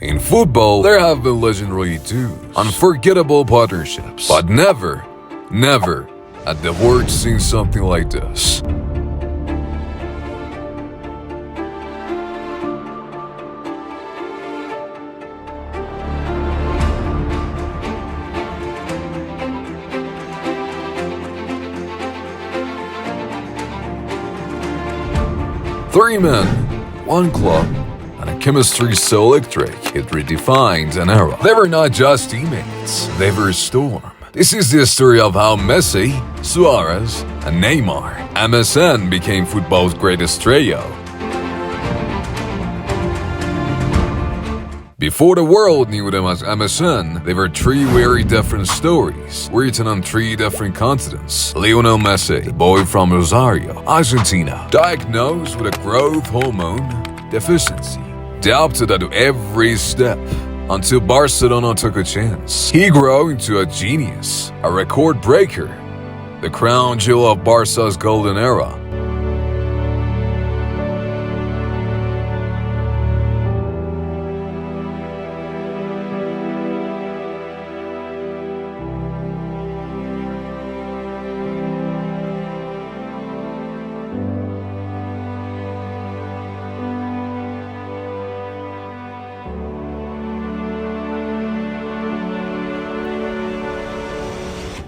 In football, there have been legendary duos, unforgettable partnerships, but never had the world seen something like this. Three men, one club, and a chemistry so electric it redefined an era. They were not just teammates, they were a storm. This is the story of how Messi, Suárez, and Neymar, MSN became football's greatest trio. Before the world knew them as MSN, they were three very different stories, written on three different continents. Lionel Messi, the boy from Rosario, Argentina, diagnosed with a growth hormone deficiency, adapted to every step until Barcelona took a chance. He grew into a genius, a record breaker, the crown jewel of Barca's golden era.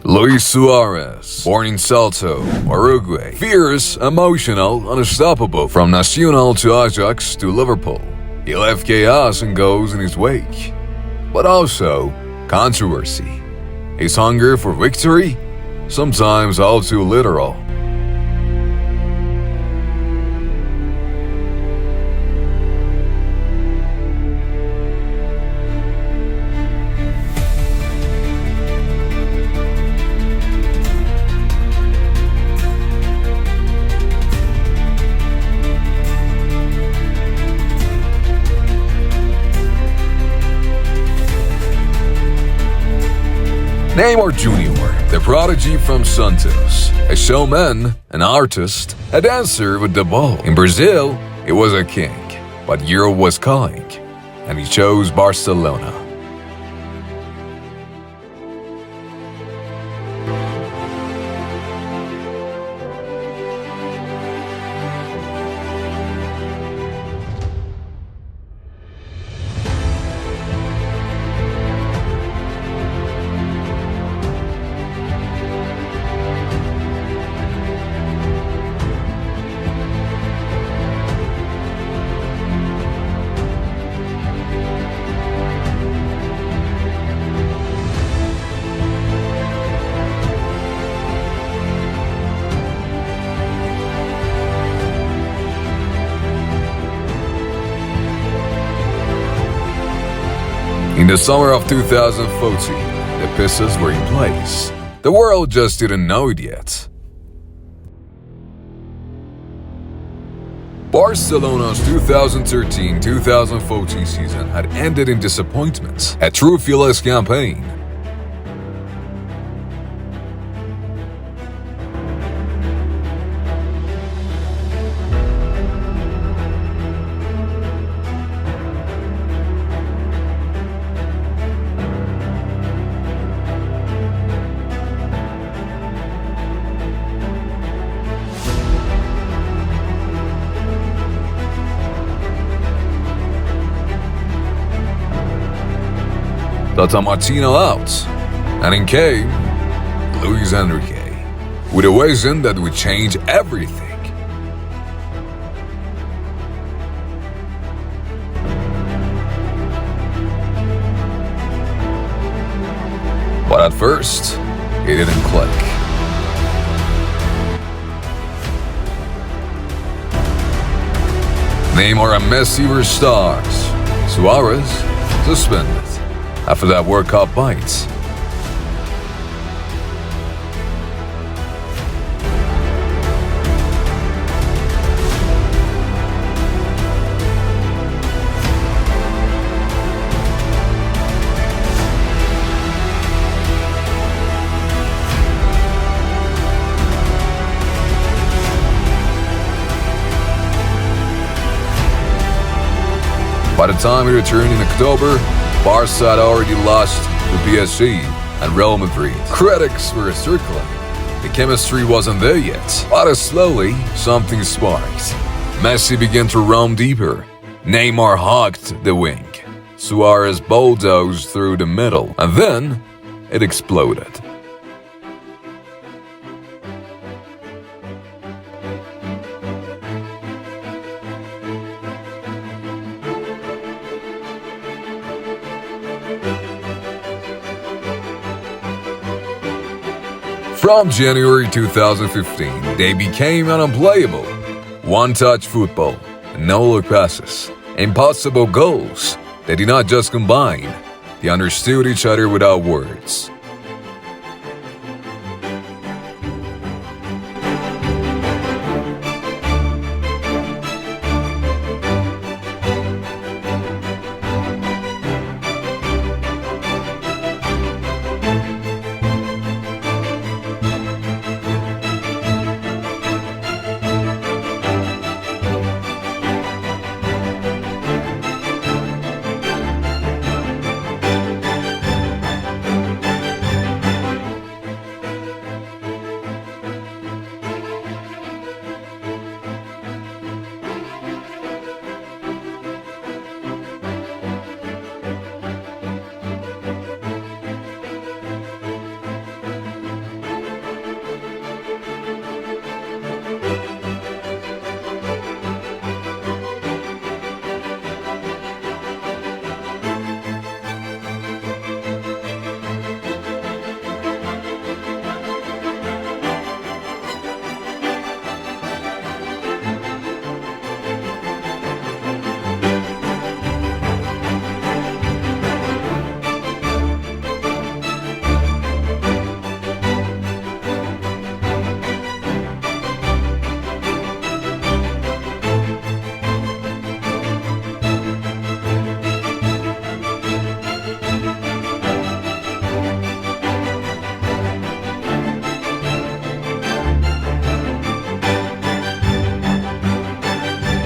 Luis Suarez, born in Salto, Uruguay. Fierce, emotional, unstoppable. From Nacional to Ajax to Liverpool, he left chaos and goals in his wake. But also, controversy. His hunger for victory, sometimes all too literal. Neymar Jr., the prodigy from Santos, a showman, an artist, a dancer with the ball. In Brazil, he was a king, but Europe was calling, and he chose Barcelona. In the summer of 2014, the pieces were in place. The world just didn't know it yet. Barcelona's 2013-2014 season had ended in disappointment, a true fearless campaign. Tata Martino out, and in came Luis Enrique, with a vision that would change everything. But at first, it didn't click. Neymar and Messi were stars. Suarez suspended after that World Cup bite. By the time he returned in October, Barca had already lost to PSG and Real Madrid. Critics were circling. The chemistry wasn't there yet, but slowly, something sparked. Messi began to roam deeper. Neymar hogged the wing. Suárez bulldozed through the middle, and then it exploded. From January 2015, they became unplayable. One-touch football, no-look passes, impossible goals. They did not just combine, they understood each other without words.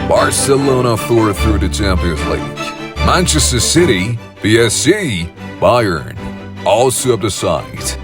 Barcelona tore through the Champions League. Manchester City, PSG, Bayern all swept aside.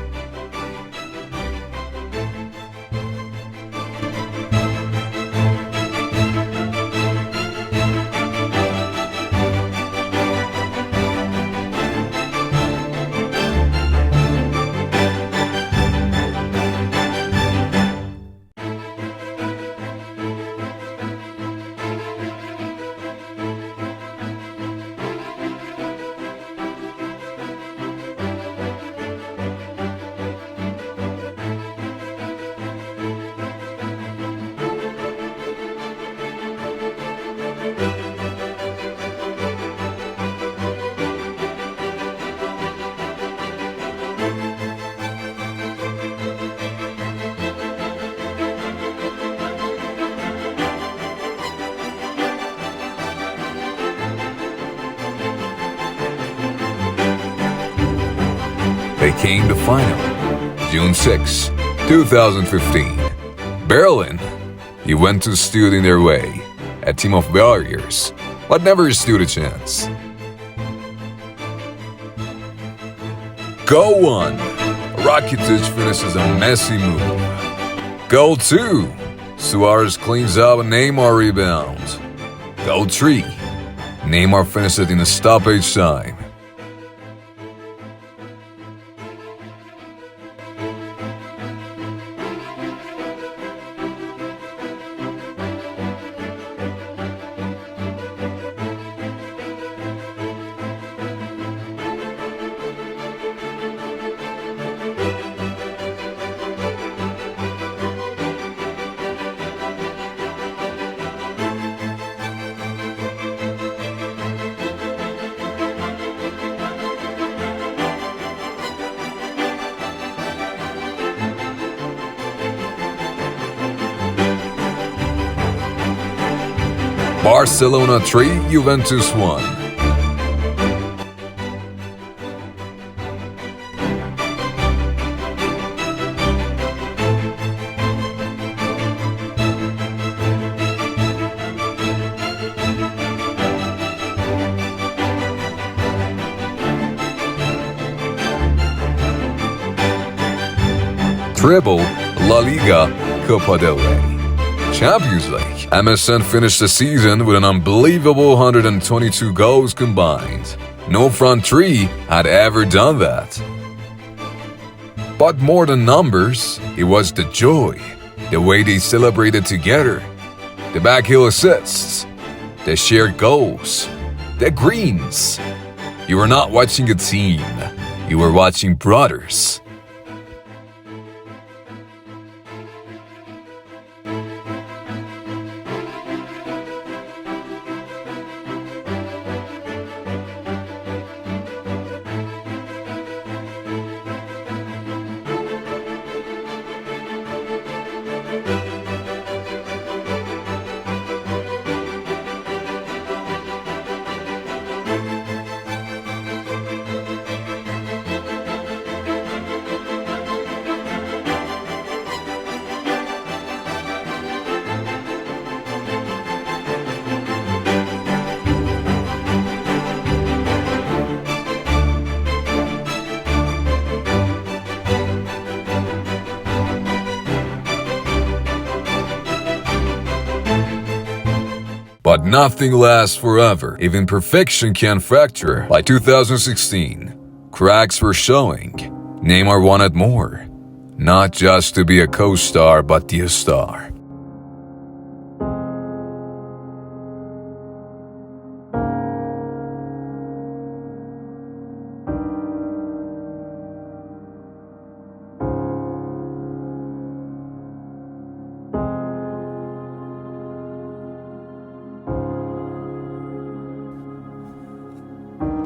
Came the final, June 6, 2015. Berlin. He went to stood in their way, a team of barriers, but never stood a chance. Goal 1. Rakitic finishes a Messi move. Goal 2. Suarez cleans up a Neymar rebound. Goal 3. Neymar finishes in a stoppage time. Barcelona 3, Juventus 1. treble, La Liga, Copa del Rey. Champions League. MSN finished the season with an unbelievable 122 goals combined. No front three had ever done that. But more than numbers, it was the joy, the way they celebrated together, the backheel assists, the shared goals, the greens. You were not watching a team, you were watching brothers. But nothing lasts forever. Even perfection can fracture. By 2016, cracks were showing. Neymar wanted more. Not just to be a co-star, but the star.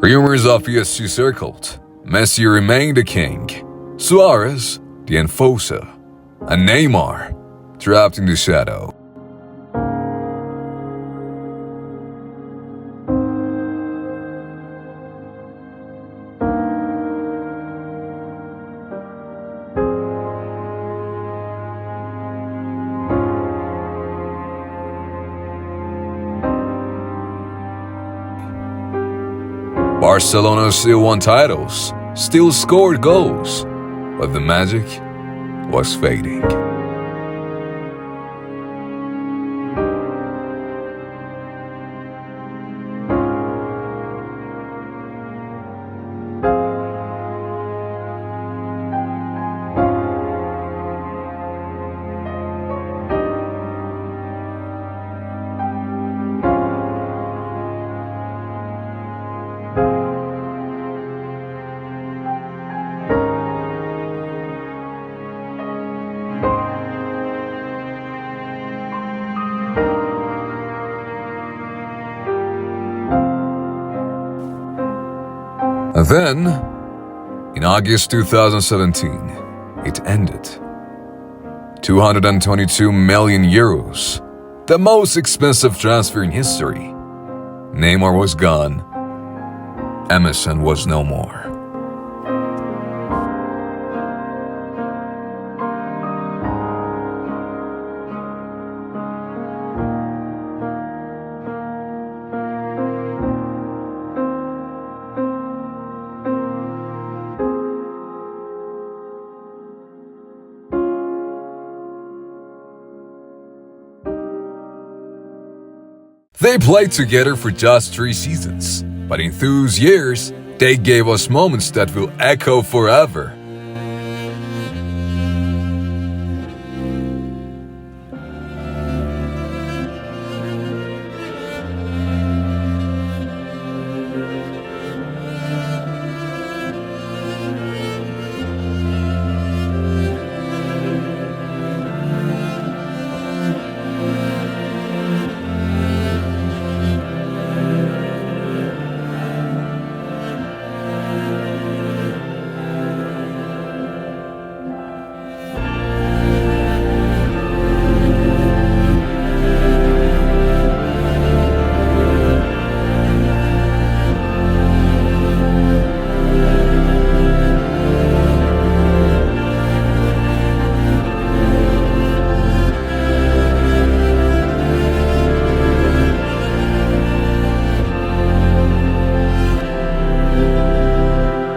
Rumors of PSG circled. Messi remained the king. Suarez, the enforcer. And Neymar, trapped in the shadow. Barcelona still won titles, still scored goals, but the magic was fading. And then, in August 2017, it ended. 222 million euros, the most expensive transfer in history. Neymar was gone. MSN was no more. They played together for just 3 seasons, but in those years, they gave us moments that will echo forever.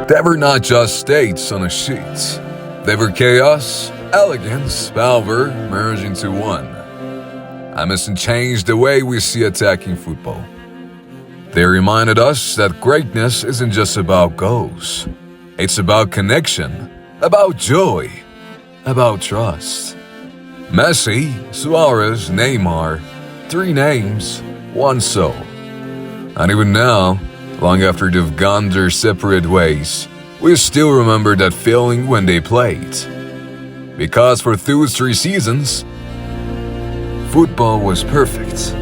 They were not just dates on a sheet. They were chaos Elegance, power merged into one. MSN changed the way we see attacking football. They reminded us that greatness isn't just about goals. It's about connection, about joy, about trust. Messi, Suárez, Neymar, 3 names, 1 soul. And even now, long after they've gone their separate ways, we still remember that feeling when they played. Because for those 3 seasons, football was perfect.